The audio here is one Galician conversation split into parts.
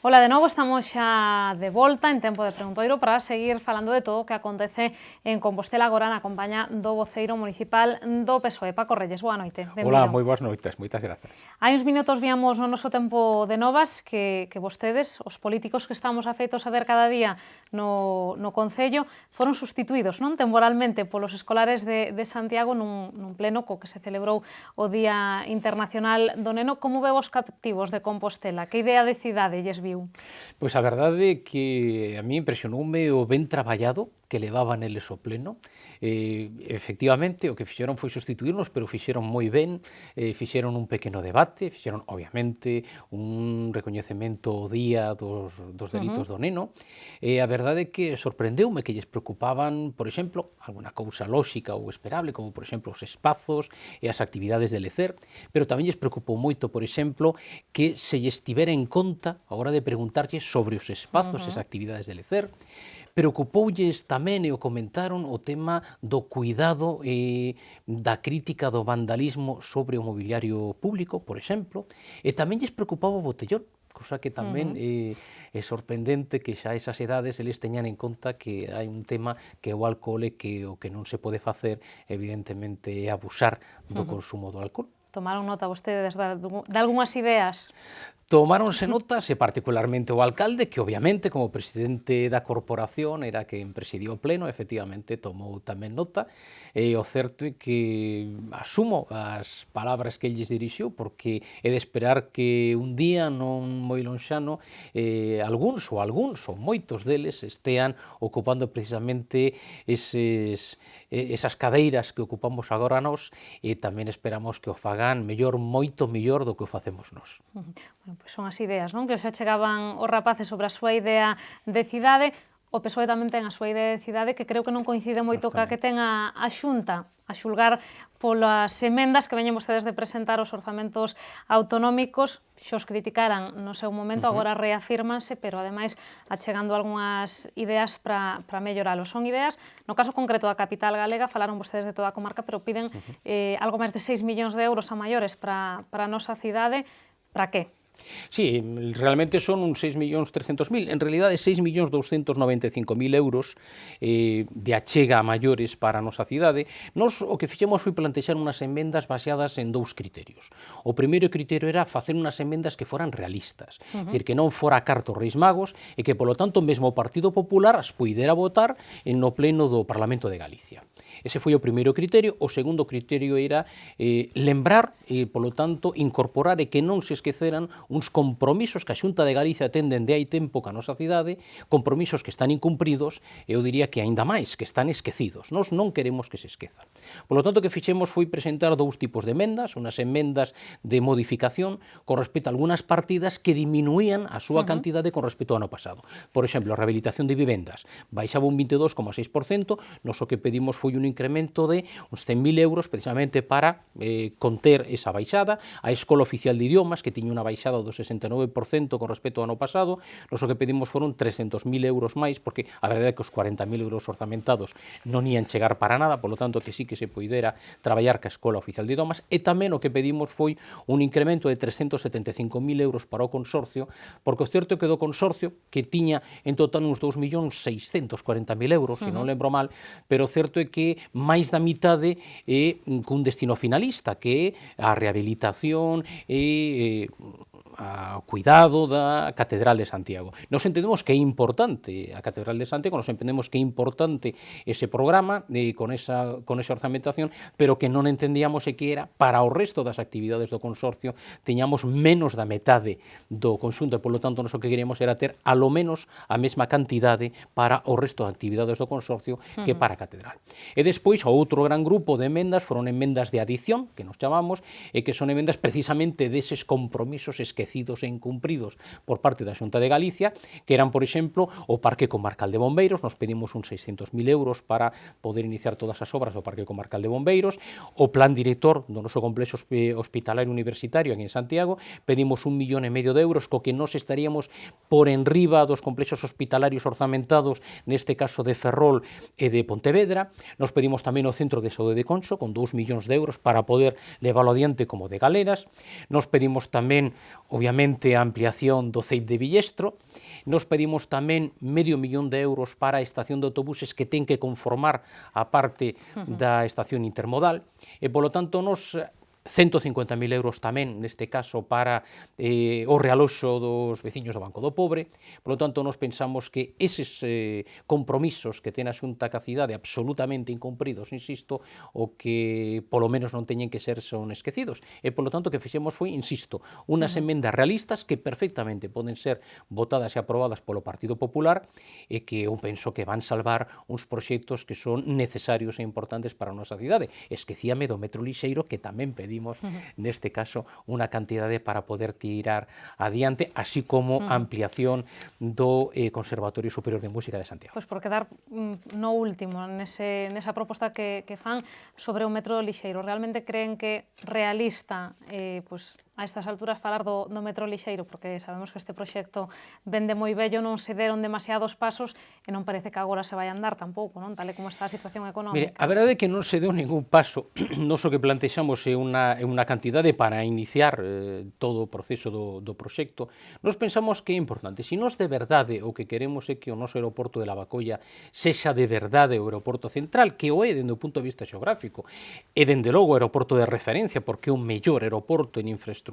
Ola de novo, estamos xa de volta en Tempo de Preguntoiro para seguir falando de todo o que acontece en Compostela agora na compañía do voceiro municipal do PSOE. Paco Reyes, boa noite. Ola, moi boas noites, moitas grazas. Hai uns minutos víamos no noso tempo de novas que vostedes, os políticos que estamos afeitos a ver cada día no Concello, foron sustituídos non temporalmente polos escolares de Santiago nun pleno co que se celebrou o Día Internacional do Neno. Como veu os captivos de Compostela? Que idea de cidade lles viu? Pois a verdade é que a mí impresionoume o ben traballado que levaban eles o pleno. Efectivamente, o que fixeron foi sustituirnos, pero fixeron moi ben, fixeron un pequeno debate, fixeron, obviamente, un recoñecemento ao día dos delitos do neno. A verdade é que sorprendeume que lles preocupaban, por exemplo, alguna cousa lóxica ou esperable, como, por exemplo, os espazos e as actividades de lecer, pero tamén lles preocupou moito, por exemplo, que se lles tivera en conta a hora de preguntarlles sobre os espazos e as actividades de lecer. Preocupoulles tamén, e o comentaron, o tema do cuidado e da crítica do vandalismo sobre o mobiliario público, por exemplo, e tamén lles preocupaba o botellón, cosa que tamén é sorprendente que xa esas edades eles teñan en conta que hai un tema que é o alcohol e que o que non se pode facer, evidentemente, é abusar do consumo do alcohol. Tomaron nota vostedes de algunhas ideas? Tomáronse notas, e particularmente o alcalde, que obviamente como presidente da corporación era quen presidiu o pleno, efectivamente tomou tamén nota, e o certo é que asumo as palabras que lles dirixiu, porque é de esperar que un día non moi lonxano algúns ou moitos deles estean ocupando precisamente esas cadeiras que ocupamos agora nós, e tamén esperamos que o fagan moito mellor do que o facemos nós. Pois son as ideas, non? Que xa chegaban os rapaces sobre a súa idea de cidade. O PSOE tamén ten a súa idea de cidade, que creo que non coincide moito ca que ten a Xunta, a xulgar polas emendas que veñen vostedes de presentar os orzamentos autonómicos. Xa os criticaran no seu momento, agora reafírmanse, pero ademais achegando algunhas ideas para melloralos. Son ideas, no caso concreto da capital galega, falaron vostedes de toda a comarca, pero piden algo máis de 6 millóns de euros a maiores para a nosa cidade. Para que? Sí, realmente son uns 6.300.000, en realidade 6.295.000 euros de achega a maiores para a nosa cidade. Nos o que fixemos foi plantexar unhas emendas baseadas en dous criterios. O primeiro criterio era facer unhas emendas que foran realistas, é dicir, que non fora cartos Reis Magos e que, polo tanto, mesmo o Partido Popular as puidera votar no pleno do Parlamento de Galicia. Ese foi o primeiro criterio. O segundo criterio era lembrar e, polo tanto, incorporar e que non se esqueceran uns compromisos que a Xunta de Galicia ten dende hai tempo ca nosa cidade, compromisos que están incumpridos, e eu diría que aínda máis, que están esquecidos. Nós non queremos que se esquezan. Polo tanto, o que fixemos foi presentar dous tipos de emendas, unhas emendas de modificación con respecto a algunhas partidas que diminuían a súa cantidade con respecto ao ano pasado. Por exemplo, a rehabilitación de vivendas baixaba un 22,6%, nos o que pedimos foi un incremento de uns 100.000 euros precisamente para conter esa baixada. A Escola Oficial de Idiomas, que tiña unha baixada do 69% con respecto ao ano pasado, nos o que pedimos foron 300.000 euros máis, porque a verdade é que os 40.000 euros orzamentados non ian chegar para nada, polo tanto que sí que se poidera traballar ca Escola Oficial de Idiomas, e tamén o que pedimos foi un incremento de 375.000 euros para o consorcio, porque o certo é que do consorcio, que tiña en total uns 2.640.000 euros, se non lembro mal, pero o certo é que máis da mitade é cun destino finalista, que é a rehabilitación e ao cuidado da Catedral de Santiago. Nos entendemos que é importante a Catedral de Santiago, nos entendemos que é importante ese programa con esa orzamentación, pero que non entendíamos que era para o resto das actividades do consorcio teñamos menos da metade do conxunto, e polo tanto, nos o que queríamos era ter alo menos a mesma cantidade para o resto de actividades do consorcio que para a Catedral. E despois, o outro gran grupo de emendas foron emendas de adición, que nos chamamos, e que son emendas precisamente deses compromisos esquecidos e incumpridos por parte da Xunta de Galicia, que eran, por exemplo, o Parque Comarcal de Bombeiros. Nos pedimos uns 600.000 euros para poder iniciar todas as obras do Parque Comarcal de Bombeiros. O plan director do noso complexo hospitalario universitario aquí en Santiago, pedimos 1,5 millón de euros, co que nos estaríamos por enriba dos complexos hospitalarios orzamentados, neste caso de Ferrol e de Pontevedra. Nos pedimos tamén o Centro de Saúde de Conso, con 2 millóns de euros para poder leválo adiante como de Galeras. Nos pedimos tamén o obviamente a ampliación do CEIP de Villestro. Nos pedimos tamén €500.000 para a estación de autobuses que ten que conformar a parte da estación intermodal, e polo tanto nos 150.000 euros tamén, neste caso, para o realoxo dos veciños do Banco do Pobre. Por lo tanto, nos pensamos que eses compromisos que ten a Xunta ca cidade absolutamente incumpridos, insisto, o que polo menos non teñen que ser son esquecidos. E, polo tanto, o que fixemos foi, insisto, unas emendas realistas que perfectamente poden ser votadas e aprobadas polo Partido Popular e que eu penso que van salvar uns proxectos que son necesarios e importantes para a nosa cidade. Esquecíame do metro lixeiro, que tamén pedimos neste caso unha cantidade para poder tirar adiante, así como a ampliación do Conservatorio Superior de Música de Santiago. Pois por quedar no último, nesa proposta que fan sobre o metro lixeiro, realmente creen que realista a estas alturas falar do metro lixeiro, porque sabemos que este proxecto vende moi bello, non se deron demasiados pasos e non parece que agora se vai andar tampouco, non? Tal e como está a situación económica. Mire, a verdade é que non se deu ningún paso. Nos o que plantexamos é unha cantidade para iniciar todo o proceso do proxecto. Nos pensamos que é importante. Se nos de verdade o que queremos é que o noso aeroporto de Lavacolla sexa de verdade o aeroporto central, que o é dende o punto de vista xeográfico, e dende logo o aeroporto de referencia, porque é o mellor aeroporto en infraestructuras,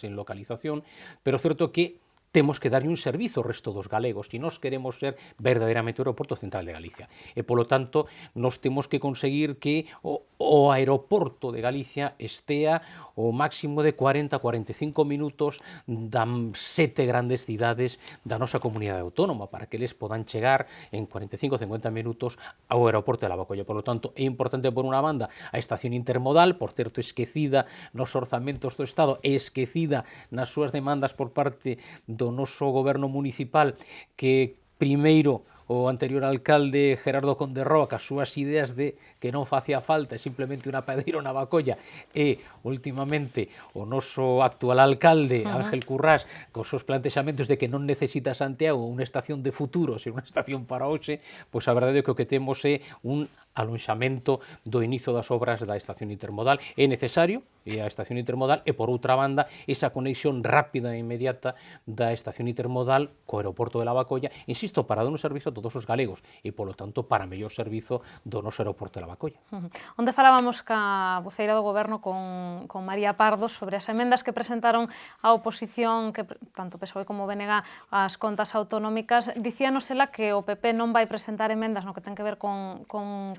en localización, pero certo que temos que darlle un servizo ao resto dos galegos e nós queremos ser verdadeiramente o aeroporto central de Galicia. E, polo tanto, nós temos que conseguir que o aeroporto de Galicia estea o máximo de 40-45 minutos das 7 grandes cidades da nosa comunidade autónoma, para que eles podan chegar en 45-50 minutos ao aeroporto de Lavacolla. Por lo tanto, é importante, por unha banda, a estación intermodal, por certo, esquecida nos orzamentos do Estado e esquecida nas súas demandas por parte do noso goberno municipal, que primeiro o anterior alcalde Gerardo Conde Roa, cas súas ideas de que non facía falta simplemente unha padeira na Bacolla, e últimamente o noso actual alcalde Ángel Currás, cos seus plantexamentos de que non necesita Santiago unha estación de futuro, sino unha estación para hoxe, pois a verdade é que o que temos é un alonxamento do inicio das obras da estación intermodal. É necesario a estación intermodal e, por outra banda, esa conexión rápida e inmediata da estación intermodal co aeroporto de Lavacolla, insisto, para dar un servizo a todos os galegos e, polo tanto, para mellor servizo do noso aeroporto de Lavacolla. Onde falábamos ca voceira do Goberno con María Pardo sobre as emendas que presentaron a oposición, que tanto PSOE como BNG, as contas autonómicas, dicíanos ela que o PP non vai presentar emendas no que ten que ver con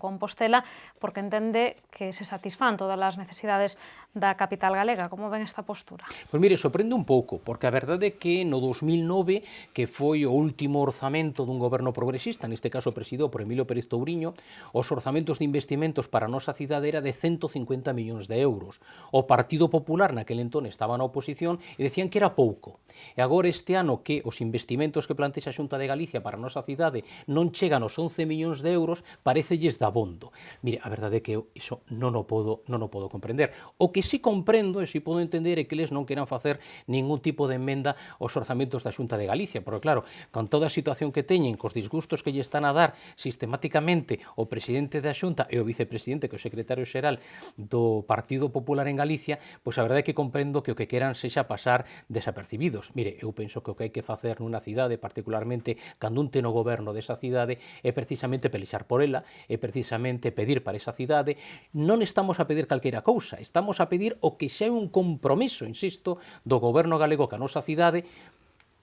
Compostela porque entende que se satisfán todas as necesidades da capital galega. Como ven esta postura? Pois mire, sorprende un pouco, porque a verdade é que no 2009, que foi o último orzamento dun goberno progresista, neste caso presidido por Emilio Pérez Touriño, os orzamentos de investimentos para a nosa cidade era de 150 millóns de euros. O Partido Popular naquele entón estaba na oposición e decían que era pouco. E agora este ano que os investimentos que plantexa a Xunta de Galicia para a nosa cidade non chegan aos 11 millóns de euros, parecelles dabondo. Mire, a verdade é que iso non o podo comprender. O que si comprendo e si podo entender é que eles non queran facer ningún tipo de emenda aos orzamentos da Xunta de Galicia, porque claro, con toda a situación que teñen, cos disgustos que lle están a dar sistemáticamente o presidente da Xunta e o vicepresidente, que é o secretario xeral do Partido Popular en Galicia, pois a verdade é que comprendo que o que queran sexa pasar desapercibidos. Mire, eu penso que o que hai que facer nunha cidade, particularmente cando un ten o goberno desa cidade, é precisamente pelexar por ela, é precisamente pedir para esa cidade. Non estamos a pedir calquera cousa, estamos a pedir o que xa é un compromiso, insisto, do goberno galego ca nosa cidade,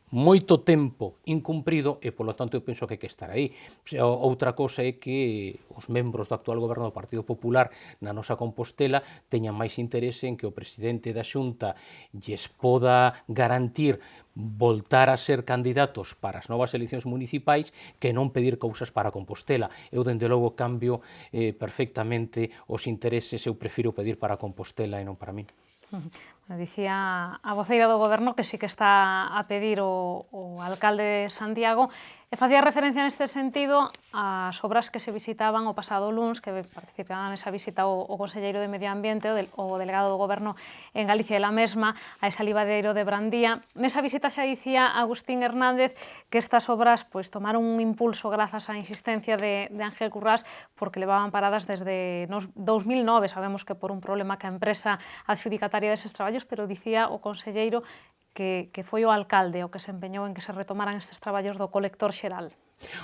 moito tempo incumprido e, polo tanto, eu penso que hai que estar aí. Outra cousa é que os membros do actual goberno do Partido Popular na nosa Compostela teñan máis interese en que o presidente da Xunta lles poda garantir voltar a ser candidatos para as novas eleccións municipais que non pedir cousas para Compostela. Eu, dende logo, cambio perfectamente os intereses, eu prefiro pedir para Compostela e non para min. Dicía a voceira do Goberno que sí que está a pedir o alcalde de Santiago e facía referencia neste sentido ás obras que se visitaban o pasado luns, que participaban nesa visita o conselleiro de Medio Ambiente, o delegado do Goberno en Galicia e la mesma, a esa libadeiro de Brandía. Nesa visita xa dicía Agustín Hernández que estas obras tomaron un impulso grazas á insistencia de Ángel Currás porque levaban paradas desde 2009, sabemos que por un problema que a empresa adxudicataria deses traballos, pero dicía o conselleiro que foi o alcalde o que se empeñou en que se retomaran estes traballos do colector xeral.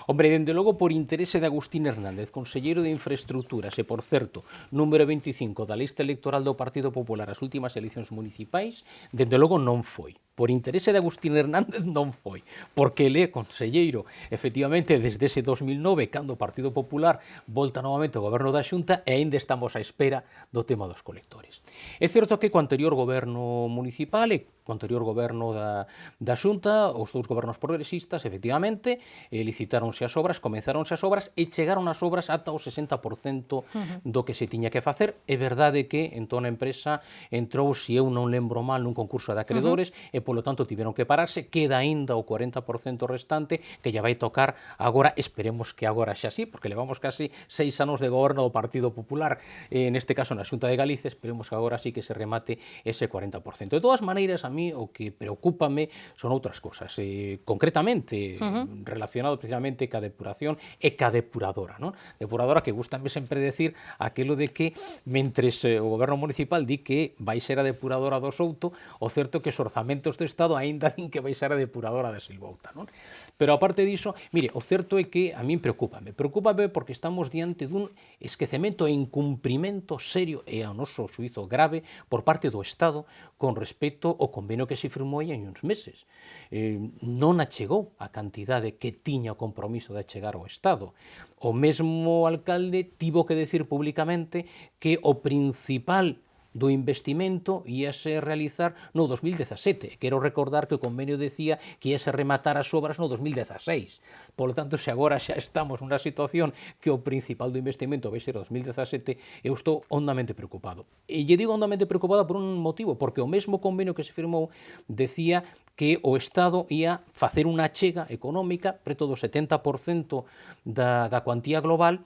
Hombre, dende logo por interese de Agustín Hernández, conselleiro de Infraestructuras e, por certo, número 25 da lista electoral do Partido Popular ás últimas eleccións municipais, dende logo non foi. Por interese de Agustín Hernández non foi, porque ele é conselleiro, efectivamente, desde ese 2009, cando o Partido Popular volta novamente ao goberno da Xunta, e aínda estamos á espera do tema dos colectores. É certo que co anterior goberno municipal e co anterior goberno da Xunta, os dous gobernos progresistas, efectivamente, licitaronse as obras, comenzaronse as obras e chegaron as obras ata o 60% do que se tiña que facer. É verdade que entón a empresa entrou, se eu non lembro mal, nun concurso de acreedores e, polo tanto, tiveron que pararse. Queda aínda o 40% restante que lle vai tocar agora, esperemos que agora xa así, porque levamos casi 6 anos de goberno do Partido Popular, neste caso na Xunta de Galicia, esperemos que agora sí que se remate ese 40%. De todas maneiras, a mí o que preocúpame son outras cosas, concretamente relacionado precisamente ca depuración e ca depuradora, non? Depuradora que gustame sempre decir aquilo de que mentres o goberno municipal di que vai ser a depuradora do Souto, o certo é que os orzamentos do Estado aínda din que vai ser a depuradora da Silvouta, non? Pero aparte diso, mire, o certo é que a min preocúpame porque estamos diante dun esquecemento e incumprimento serio e ao noso xuízo grave por parte do Estado con respecto ao convenio que se firmou hai uns meses. Non achegou a cantidade que tiña o compromiso de achegar ao Estado. O mesmo alcalde tivo que decir públicamente que o principal do investimento íase realizar no 2017. Quero recordar que o convenio decía que íase rematar as obras no 2016. Por lo tanto, se agora xa estamos nunha situación que o principal do investimento vai ser o 2017, eu estou hondamente preocupado. E lle digo hondamente preocupado por un motivo, porque o mesmo convenio que se firmou decía que o Estado ia facer unha achega económica preto do 70% da cuantía global,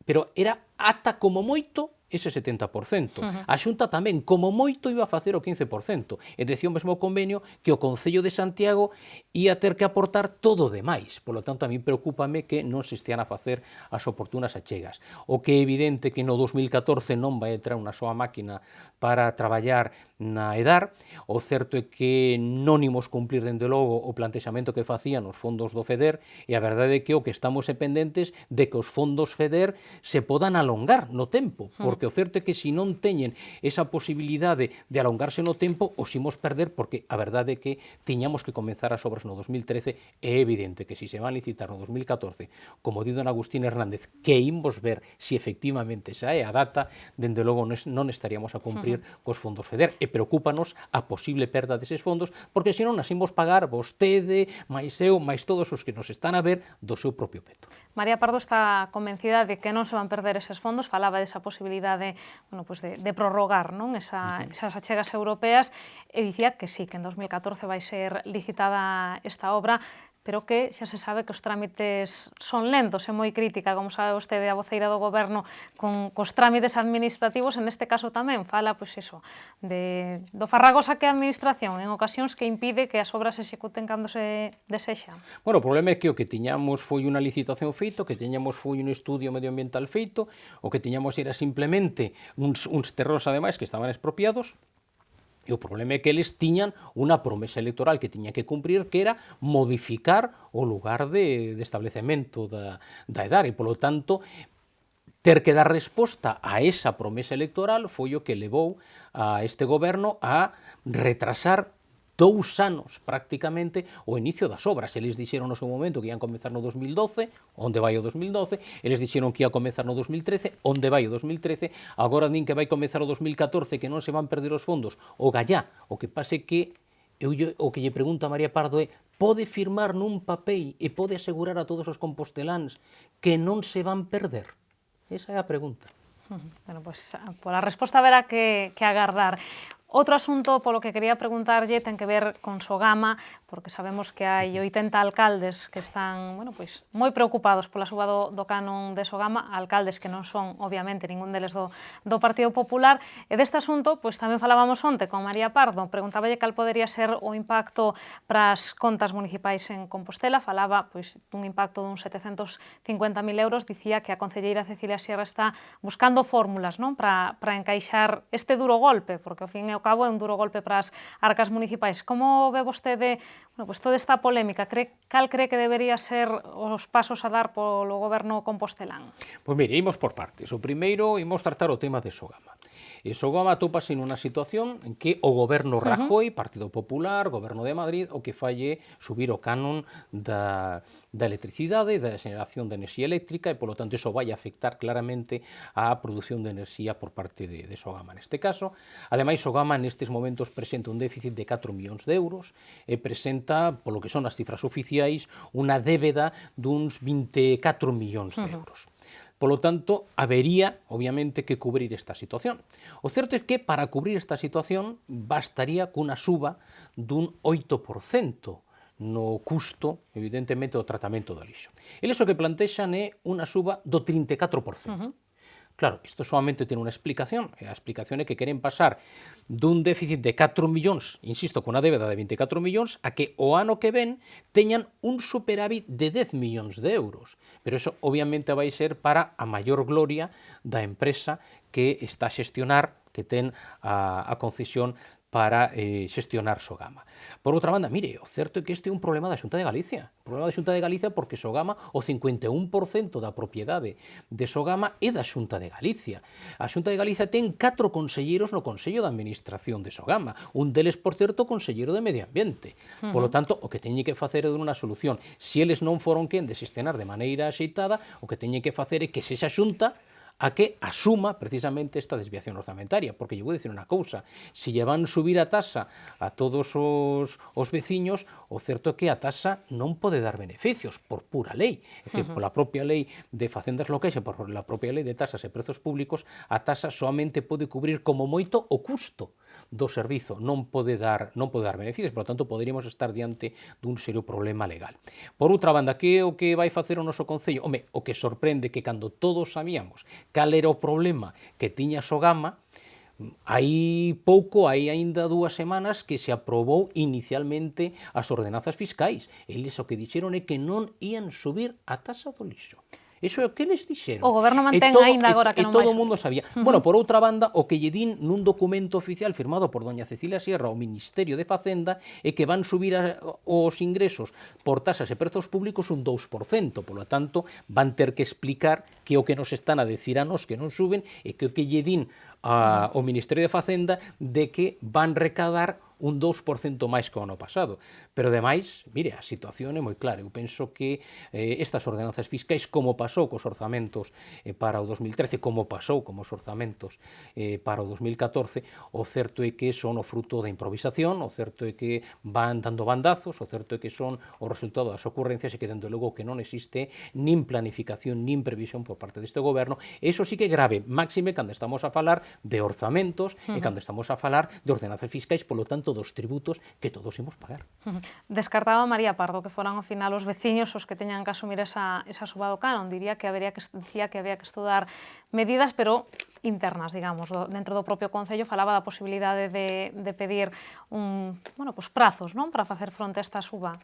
pero era ata como moito ese 70%. A Xunta tamén, como moito, iba a facer o 15%. E decía o mesmo convenio que o Concello de Santiago ia ter que aportar todo o demais. Por lo tanto, a mí preocúpame que non se estean a facer as oportunas achegas. O que é evidente que no 2014 non vai entrar unha soa máquina para traballar na EDAR. O certo é que non imos cumplir, dende logo, o plantexamento que facían os fondos do FEDER, e a verdade é que o que estamos pendentes de que os fondos FEDER se podan alongar no tempo, porque o certo é que se non teñen esa posibilidade de alongarse no tempo, os imos perder, porque a verdade é que tiñamos que comenzar as obras no 2013, e é evidente que se se van licitar no 2014, como di don Agustín Hernández, que imos ver se efectivamente xa é a data, dende logo non estaríamos a cumprir cos fondos FEDER, e preocúpanos a posible perda deses fondos, porque senón nas imos pagar vostede, máis eu, máis todos os que nos están a ver do seu propio peto. María Pardo está convencida de que non se van perder eses fondos, falaba desa posibilidade de prorrogar esas achegas europeas, e dicía que sí, que en 2014 vai ser licitada esta obra, pero que xa se sabe que os trámites son lentos, é moi crítica, como sabe vostede, a voceira do goberno cos trámites administrativos, en este caso tamén fala do farragosa que é a administración, en ocasións que impide que as obras se executen cando se desexa. Bueno, o problema é que o que tiñamos foi unha licitación feito, que tiñamos foi un estudio medioambiental feito, o que tiñamos era simplemente uns terreos, ademais, que estaban expropiados. E o problema é que eles tiñan unha promesa electoral que tiña que cumprir, que era modificar o lugar de establecemento da EDAR, e, polo tanto, ter que dar resposta a esa promesa electoral foi o que levou a este goberno a retrasar 2 anos, prácticamente, o inicio das obras. Eles dixeron no seu momento que ian comezar no 2012, onde vai o 2012, eles dixeron que ia comezar no 2013, onde vai o 2013, agora din que vai comezar o 2014, que non se van perder os fondos, o gallá. O que pase que, o que lle pregunto a María Pardo é, pode firmar nun papel e pode asegurar a todos os composteláns que non se van perder? Esa é a pregunta. Bueno, pois, pola resposta haberá que agardar. Outro asunto polo que quería preguntarlle ten que ver con Sogama, porque sabemos que hai 80 alcaldes que están moi preocupados pola suba do canon de Sogama, alcaldes que non son, obviamente, ningún deles do Partido Popular. E deste asunto tamén falábamos onte con María Pardo, preguntáballe cal podería ser o impacto para as contas municipais en Compostela, falaba dun impacto dun 750.000 euros, dicía que a concelleira Cecilia Sierra está buscando fórmulas para encaixar este duro golpe, porque ao fin e ao cabo é un duro golpe para as arcas municipais. Como ve vostede toda esta polémica? Cal cree que debería ser os pasos a dar polo goberno compostelán? Pois mire, imos por partes. O primeiro, imos tratar o tema de Sogama. Sogama atópase nunha situación en que o goberno Rajoy, Partido Popular, goberno de Madrid, o que falle subir o canon da electricidade, da xeneración de enerxía eléctrica, e, polo tanto, iso vai afectar claramente á produción de enerxía por parte de Sogama. Neste caso, ademais, Sogama nestes momentos presenta un déficit de 4 millóns de euros e presenta, polo que son as cifras oficiais, unha débeda duns 24 millóns de euros. Polo tanto, habería, obviamente, que cubrir esta situación. O certo é que, para cubrir esta situación, bastaría cunha suba dun 8% no custo, evidentemente, do tratamento do lixo. Eles o que plantexan é unha suba do 34%. Claro, isto solamente ten unha explicación, e a explicación é que queren pasar dun déficit de 4 millóns, insisto, con unha débeda de 24 millóns, a que o ano que ven teñan un superávit de 10 millóns de euros. Pero iso obviamente vai ser para a maior gloria da empresa que está a xestionar, que ten a concesión para xestionar Sogama. Por outra banda, mire, o certo é que este é un problema da Xunta de Galicia. O problema da Xunta de Galicia porque Sogama, o 51% da propiedade de Sogama é da Xunta de Galicia. A Xunta de Galicia ten 4 conselleiros no Consello de Administración de Sogama. Un deles, por certo, conselleiro de Medio Ambiente. Polo tanto, o que teñen que facer é unha solución. Se eles non foron quen de xestionar de maneira axeitada, o que teñen que facer é que sexa Xunta a que asuma precisamente esta desviación orzamentaria, porque lle vou dicir unha cousa, se lle van subir a tasa a todos os veciños, o certo é que a tasa non pode dar beneficios por pura lei, é dicir, pola propia lei de facendas locais e por la propia lei de tasas e prezos públicos, a tasa soamente pode cubrir como moito o custo do servizo, non pode dar beneficios, por lo tanto, poderíamos estar diante dun serio problema legal. Por outra banda, que é o que vai facer o noso Concello? Home, o que sorprende que cando todos sabíamos cal era o problema que tiña Sogama, hai aínda 2 semanas que se aprobou inicialmente as ordenanzas fiscais. Eles o que dixeron é que non ían subir a tasa do lixo. Iso é o que eles dixeron. O goberno mantén aínda agora que non vai todo o mundo sabía. Bueno, por outra banda, o que lle din nun documento oficial firmado por doña Cecilia Sierra ao Ministerio de Facenda é que van subir os ingresos por tasas e prezos públicos un 2%. Por lo tanto, van ter que explicar que o que nos están a decir a nos que non suben e que o que lle din ao Ministerio de Facenda de que van recadar un 2% máis que o ano pasado. Pero, ademais, mire, a situación é moi clara. Eu penso que estas ordenanzas fiscais, como pasou cos orzamentos para o 2013, como pasou como os orzamentos para o 2014, o certo é que son o fruto da improvisación, o certo é que van dando bandazos, o certo é que son o resultado das ocurrencias e que, dende logo, que non existe nin planificación, nin previsión por parte deste goberno. Eso sí que é grave, máxime cando estamos a falar de orzamentos e cando estamos a falar de ordenanzas fiscais, polo tanto, dos tributos que todos imos pagar. Descartaba María Pardo que foran ao final os veciños os que teñan que asumir esa suba do canon. Dicía que había que estudar medidas, pero internas, digamos, dentro do propio Concello. Falaba da posibilidade de pedir prazos, non, para facer fronte a esta suba.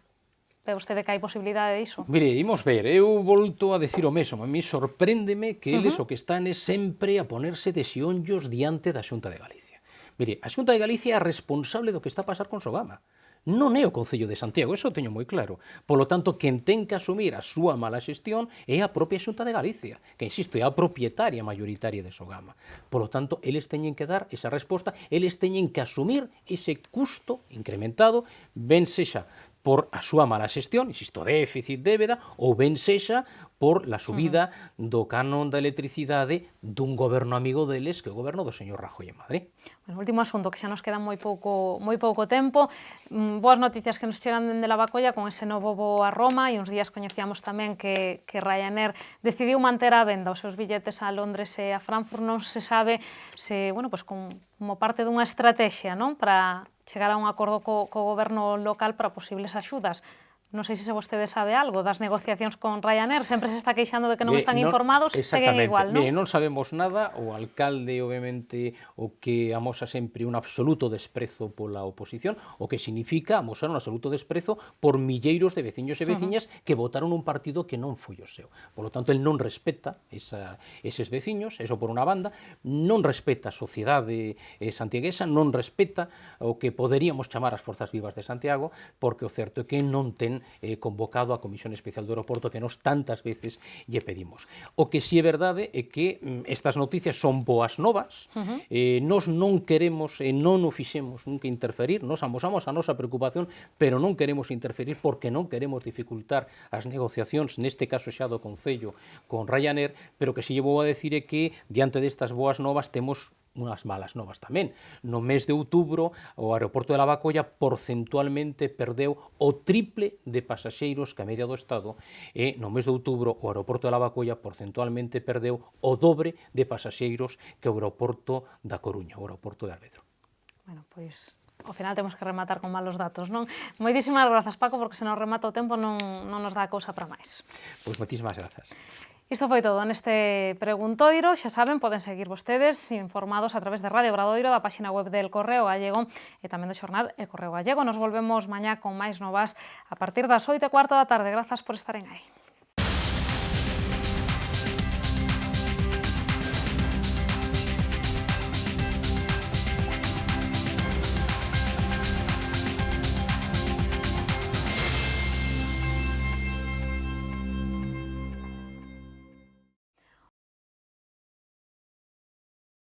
Ve vostede que hai posibilidade diso? Mire, imos ver, eu volto a decir o mesmo. A mí sorpréndeme que eles o que están é sempre a ponerse de xeonllos diante da Xunta de Galicia. Mire, a Xunta de Galicia é a responsable do que está a pasar con Sogama. Non é o Concello de Santiago, eso o teño moi claro. Polo tanto, quen ten que asumir a súa mala xestión é a propia Xunta de Galicia, que, insisto, é a propietaria maioritaria de Sogama. Polo tanto, eles teñen que dar esa resposta, eles teñen que asumir ese custo incrementado, ben sexa por a súa mala xestión, insisto, déficit, débeda, ou ben sexa por la subida do canon da electricidade dun goberno amigo deles, que é o goberno do señor Rajoy en Madrid. Bueno, último asunto, que xa nos queda moi pouco tempo. Boas noticias que nos chegan dende Lavacolla con ese novo voo a Roma, e uns días coñecíamos tamén que Ryanair decidiu manter á venda os seus billetes a Londres e a Frankfurt. Non se sabe se, como parte dunha estrategia, non, para chegar a un acordo co goberno local para posibles axudas. Non sei se vostede sabe algo das negociacións con Ryanair, sempre se está queixando de que non están informados, seguen igual, non? Mire, non sabemos nada, o alcalde, obviamente, o que amosa sempre un absoluto desprezo pola oposición, o que significa amosar un absoluto desprezo por milleiros de veciños e veciñas que votaron un partido que non foi o seu. Por lo tanto, el non respeta eses veciños, eso por unha banda, non respeta a sociedade santiaguesa, non respeta o que poderíamos chamar as forzas vivas de Santiago, porque o certo é que non ten convocado a Comisión Especial do Aeroporto que nos tantas veces lle pedimos. O que si é verdade é que estas noticias son boas novas, nos non queremos e non o fixemos nunca interferir, nos amosamos a nosa preocupación, pero non queremos interferir porque non queremos dificultar as negociacións, neste caso xa do Concello con Ryanair, pero que si lle vou a decir é que diante destas boas novas temos unhas malas novas tamén. No mes de outubro, o aeroporto de Lavacolla porcentualmente perdeu o triple de pasaxeiros que a media do Estado, e no mes de outubro o aeroporto de Lavacolla porcentualmente perdeu o dobre de pasaxeiros que o aeroporto da Coruña, o aeroporto de Alvedro. Bueno, pois ao final temos que rematar con malos datos, non? Moitísimas grazas, Paco, porque se nos remata o tempo non nos dá cousa para máis. Pois moitísimas grazas. Isto foi todo neste preguntoiro. Xa saben, poden seguir vostedes informados a través de Radio Obradoiro, da páxina web del Correo Gallego e tamén do xornal El Correo Gallego. Nos volvemos mañá con máis novas a partir das 8:15 da tarde. Grazas por estaren aí.